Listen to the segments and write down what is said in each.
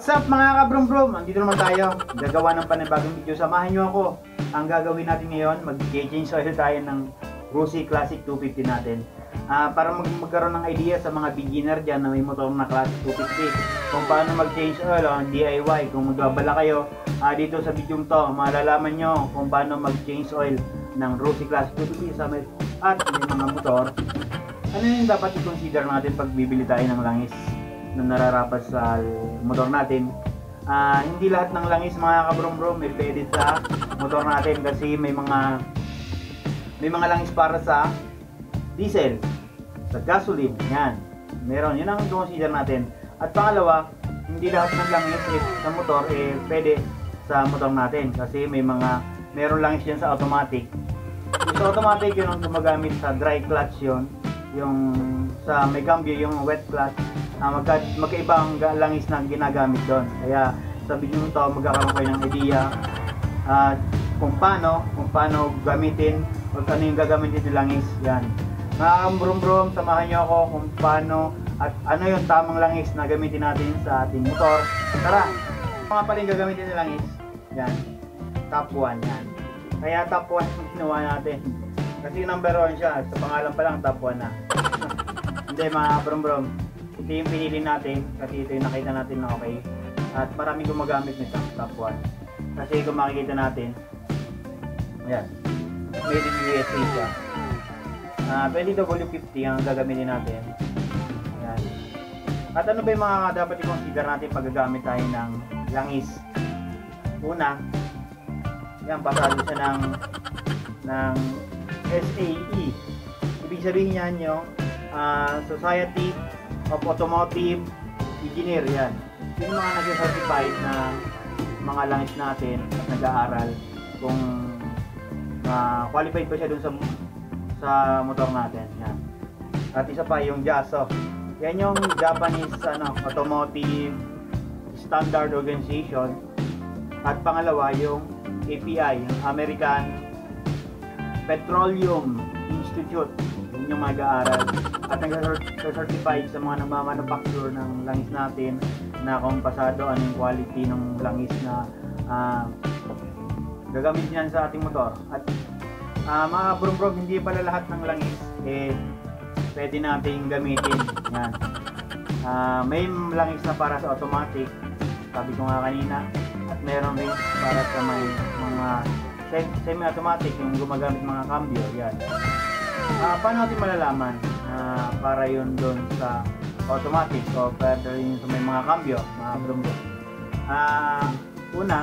What's up mga kabrum-brum? Andito naman tayo. Gagawa ng panibagong video. Samahan nyo ako. Ang gagawin natin ngayon, mag-change oil tayo ng Rossi Classic 250 natin. Para magkaroon ng idea sa mga beginner dyan na may motor na Classic 250 kung paano mag-change oil o DIY. Kung magbabala kayo, dito sa video to, malalaman nyo kung paano mag-change oil ng Rossi Classic 250 sa may mga motor. Ano yung dapat i-consider natin pag bibili tayo ng langis na nararapat sa motor natin? Hindi lahat ng langis mga kabrum-brum may pwede sa motor natin kasi may mga langis para sa diesel, sa gasoline, yan. Meron, yun ang consider natin. At pangalawa, hindi lahat ng langis sa motor pwede sa motor natin kasi meron langis yan sa automatic. Yung sa automatic yun ang gumagamit sa dry clutch yun. Yung sa may cambio yung wet clutch, magkaiba ang langis na ginagamit doon. Kaya sa video nito magkakaroon kayo ng idea kung paano gamitin o ano yung gagamitin ng langis. Yan mga kabrum-brum, samahan nyo ako kung paano at ano yung tamang langis na gamitin natin sa ating motor. Tara, mga pala yung gagamitin ng langis. Yan, top 1 yan. Kaya top 1 yung ginawa natin kasi number 1 siya, sa pangalan pa lang top 1 na. Hindi mga kabrum-brum, ito yung pinili natin kasi ito yung nakita natin na okay. At marami gumagamit nito, top 1. Kasi kung makikita natin, ayan, made in USA siya. 20W50 ang gagamitin natin. Ayan. At ano ba yung mga dapat i-consider natin pag gagamit tayo ng langis? Una, yan, pasado siya ng SAE. Ibig sabihin yan yung Society of Automotive Engineer, yan. Yung mga nag-certified na mga langis natin at nag-aaral kung qualified ba siya dun sa motor natin, yan. At isa pa yung JASO, yan yung Japanese Automotive Standard Organization. At pangalawa yung API, yung American Petroleum Institute, yun yung mag-aaral at nag-certified sa mga nagmamanufacture ng langis natin na kung pasado ano yung quality ng langis na gagamit niyan sa ating motor. At mga brum-brum, hindi pala lahat ng langis pwede nating gamitin. Yan. May langis na para sa automatic, sabi ko nga kanina, at meron rin para sa may mga semi-automatic, yung gumagamit mga cambio. Yan. Paano natin malalaman para yun doon sa automatic o pwede yun sa may mga cambio, mga brum-brum? Una,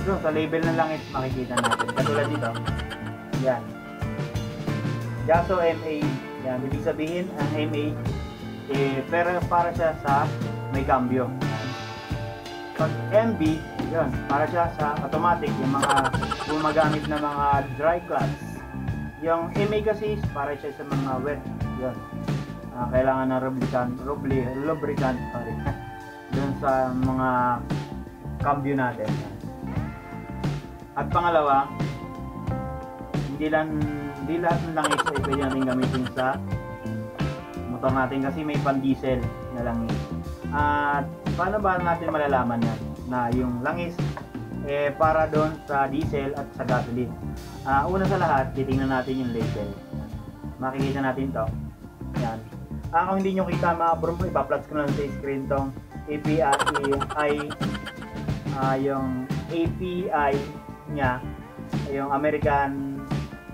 doon sa label ng langis makikita natin. Katulad dito. Yan. JASO MA. Yan. Ibig sabihin, ang MA pero para siya sa may cambio. Pag MB, yun, para siya sa automatic, yung mga gumagamit na mga dry clutch. Yung MA kasi para siya sa mga wet, yun. Kailangan ng lubricant pa rin dun sa mga cambio natin. At pangalawa, hindi lahat ng langis ay pwede natin gamitin sa motor natin kasi may pan-diesel na langis. At paano ba natin malalaman yan na yung langis para doon sa diesel at sa gasoline? Una sa lahat, titingnan natin yung label. Makikita natin to. Yan. Kung hindi nyo kita mga bro, ipa-plots ko lang sa screen tong API, yung API nya, yung American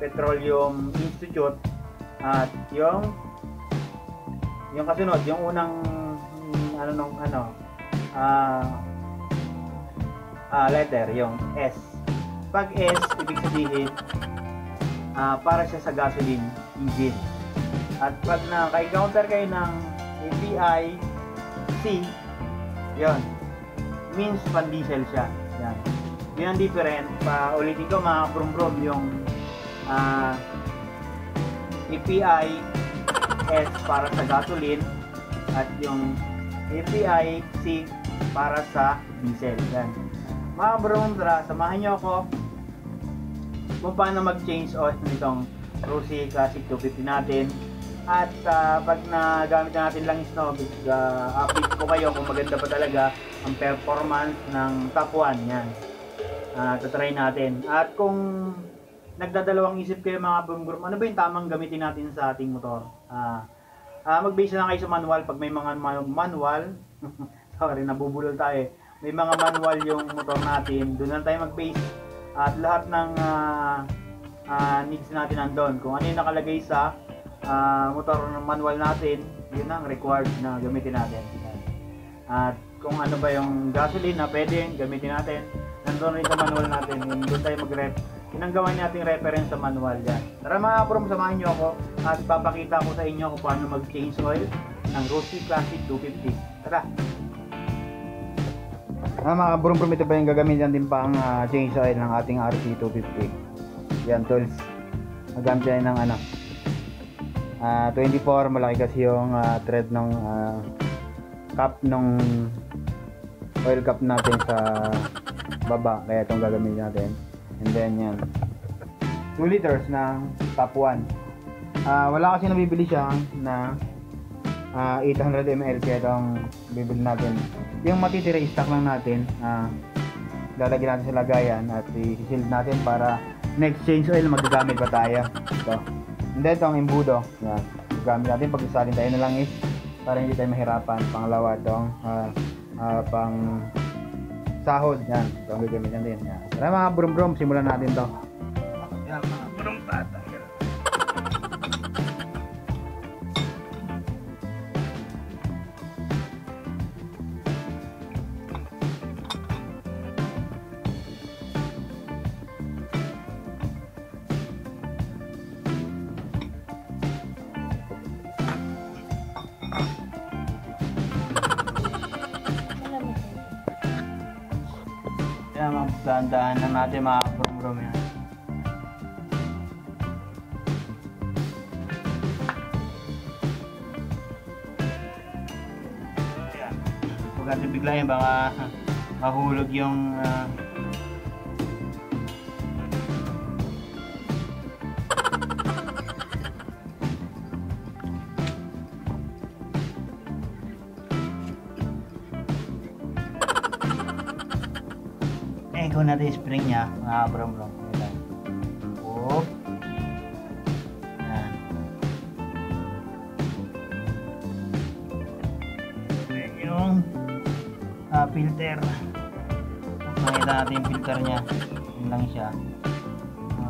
Petroleum Institute, at yung kasunod, yung unang letter, yung S. Pag S, ibig sabihin para siya sa gasoline engine. At pag naka-encounter kayo ng API C, yon, means pan-diesel siya. Yan. Yun ang different. Ulitin ko mga brum-brum, yung API S para sa gasoline at yung API C para sa diesel. Yan. Mga brum, samahan nyo ako kung paano mag-change oil nitong Rossi Classic 250 natin. At pag nagamit na natin langis, no, update ko kayo kung maganda pa talaga ang performance ng top 1 yan. Tatry natin. At kung nagdadalawang isip kayo mga brum-brum, ano ba yung tamang gamitin natin sa ating motor? Mag-base na kayo sa manual. Pag may mga manual sorry, nabubulol tayo. May mga manual yung motor natin, doon lang tayo mag-base. At lahat ng needs natin nandun. Kung ano yung nakalagay sa motor ng manual natin, yun ang required na gamitin natin. At kung ano ba yung gasoline na pwede gamitin natin, nandun rin sa manual natin. Yun, doon tayo mag-rep. Yun ang gawin nating reference sa manual dyan. Tara mga brum, samahan nyo ako at papakita ko sa inyo kung paano mag-change oil ng Rossi Classic 250. Tara! Mga brum, ito ba yung gagamitin din pang change oil ng ating RC 250. Yan tools. Magamit tayo ng 24, malaki kasi yung thread ng cap ng oil cap natin sa baba, kaya itong gagamitin natin. And then yan 2 liters ng top 1. Wala kasi nabibili siya na 800 ml, kaya itong bibili natin. Yung matitira i-stock lang natin, lalagyan natin sa lagayan at i-seal natin para next change oil magagamit pa tayo. Ito. And then itong imbudo, yan, gamit natin pag isalin tayo na langis para hindi tayo mahirapan. Pangalawa itong pang sahod, yan, itong gagamit natin. Yan. Tara mga brum, simulan natin to. Yan mga brum, patang yan. Yan, magdahan-dahan lang natin mga brum yan. Yan. Huwag natin biglayin, baka mahulog yung ikaw natin spring niya, mga brum. Oop. Yan. Yung filter. Makita natin yung filter niya. Yun lang siya.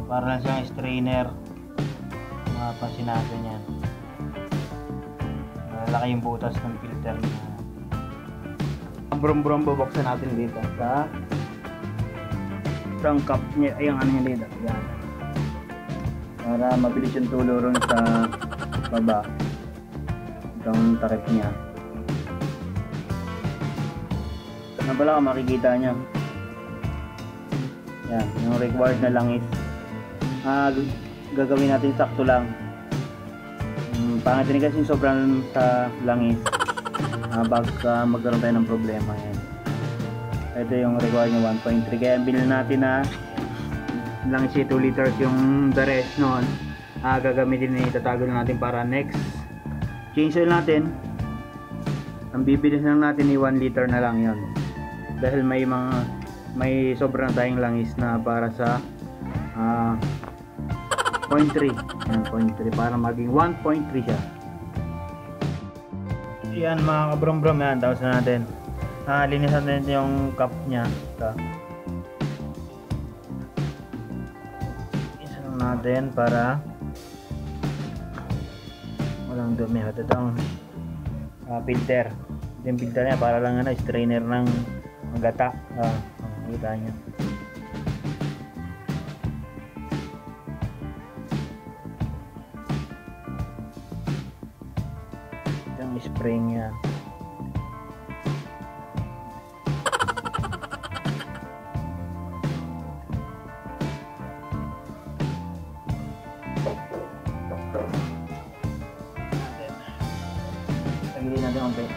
Para lang siyang strainer. Mapapansin natin yan. Malaki yung butas ng filter niya. Ang brum bubuksan natin dito sa ang cup niya, ay ang ano niya dito, yan, para mabilis yung tulo ron sa baba itong takip niya. Ano pala ka makikita niya, yan, yung required na langis. Gagawin natin sakto lang. Pangit din kasi sobrang sa langis, bago magkaroon tayo ng problema. Yan, ito yung required niya 1.3, kaya bilhin natin na lang siya 2 liters. Yung the rest noon gagamitin na itatago na natin para next change oil natin. Ang bibilis lang natin ni 1 liter na lang yon, dahil may sobrang tayong langis na para sa 0.3, 0.3 para maging 1.3 siya. Yan mga kabrum, yan, tapos na natin. Linisan natin yung cup niya. Ito. Linisan natin para walang dumi. Ito ang filter. Ito yung filter niya para lang strainer ng gata. Kita niyo. Ito yung spring niya. Tagilin natin ang bed.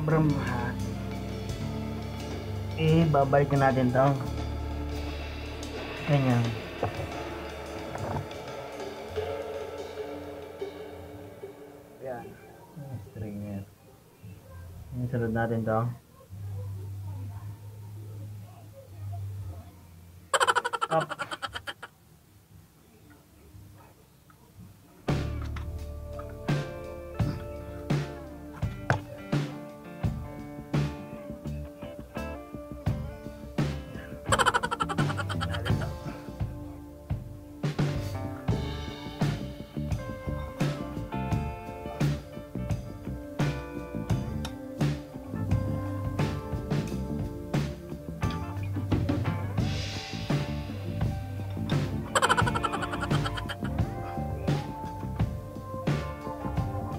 bro, babalik na natin to. Ganyan. Yan. Stringer. Yan, sunod natin to. Up.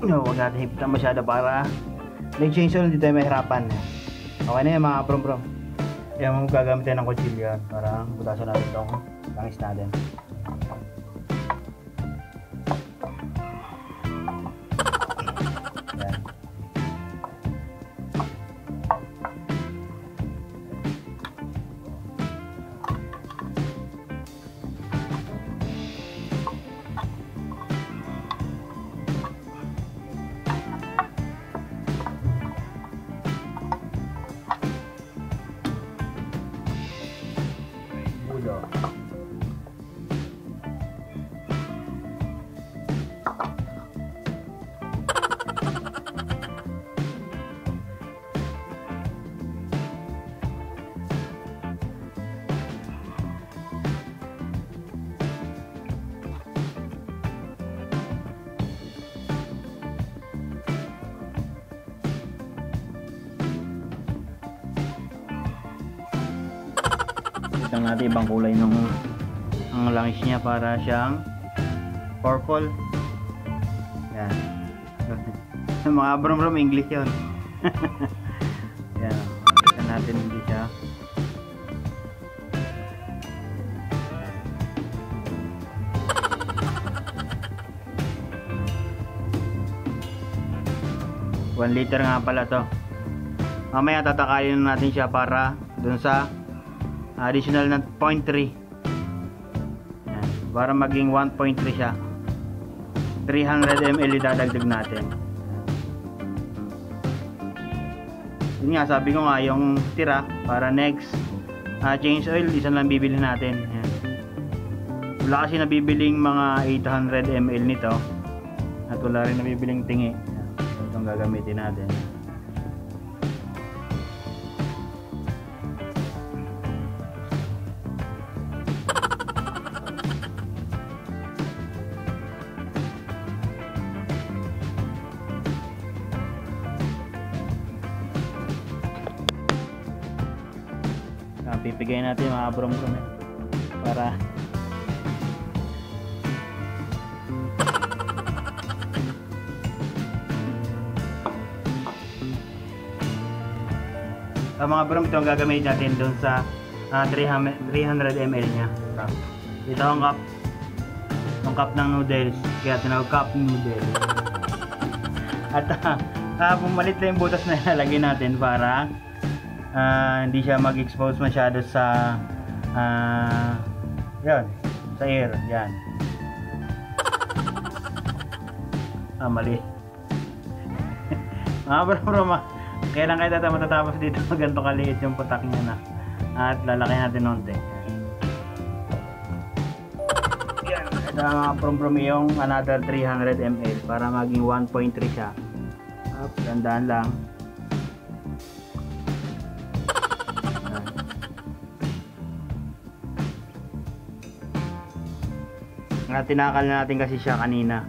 No, huwag natin hipitan masyado para nag-change oil, hindi tayo mahirapan. Okay na yan mga bro. Yan, gagamit tayo ng kutsilyo para butasan natin itong langis natin. Yan. Budo. Ito natin ibang kulay ng ang langis niya para siyang purple. Yan. Mga bro, English yun. Yan. Ito natin hindi siya. One liter nga pala to. Mamaya tatakayin natin siya para dun sa additional na 0.3. Yan, para maging 1.3 siya. 300 ml idadagdag natin. Yun nga, sabi ko nga yung tira para next change oil, isa lang bibili natin. Yan. Wala kasi nabibiling mga 800 ml nito at wala rin nabibiling tingi. Yan, itong gagamitin natin. Pipigay natin mga bro para mga bro, ito ang gagamitin natin doon sa 300 ml nya. Ito ang cup ng noodles, kaya tinawag cup noodles. At pumalit lang yung butas na ilalagay natin para hindi siya mag-expose masyado sa yun, sa air. Yan. Mali. Mga bro, kailan kayo matatapos dito ganito kaliit yung putak niya na at lalaki natin nonte. Yan. Ito mga bro, yung another 300 ml para maging 1.3 siya. Tandaan lang. Tinakal na natin kasi siya kanina.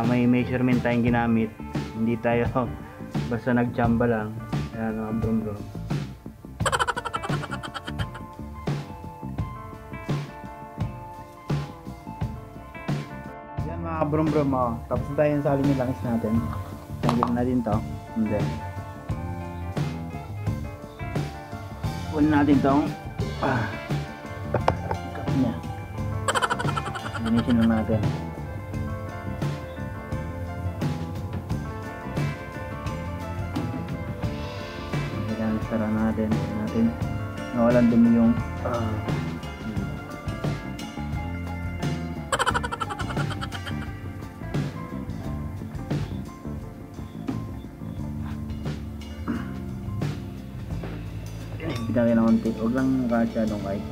May measurement tayong ginamit, hindi tayo basta nagtsamba lang. Ayan mga bro. Yan mga bro, tapos na tayo sa salin yung langis natin. Tanggalin natin to, and then kunin natin tong cup niya. Linisin lang natin. Sara natin. Nawalan dumi yung pinagin na konti. Huwag lang masyadong kahit.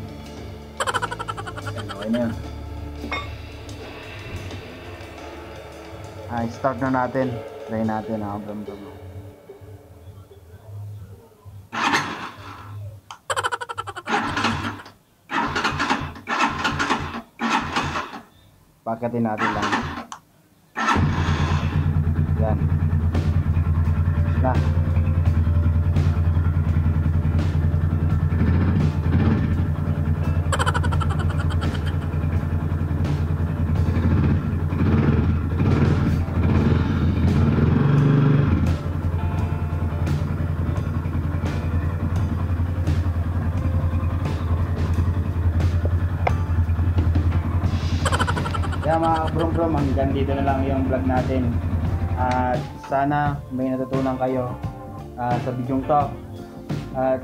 Okay na yun. Start na natin. Try natin ang bram-bram. Pakatin natin lang. Yan. Na. Kaya mga brom-brom, hanggang dito na lang yung vlog natin. At sana may natutunan kayo sa video to. At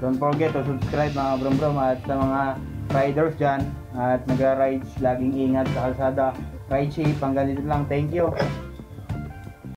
don't forget to subscribe mga brom-brom, at sa mga riders dyan at nagra-rides, laging ingat sa kalsada. Ride safe, hanggang dito lang. Thank you.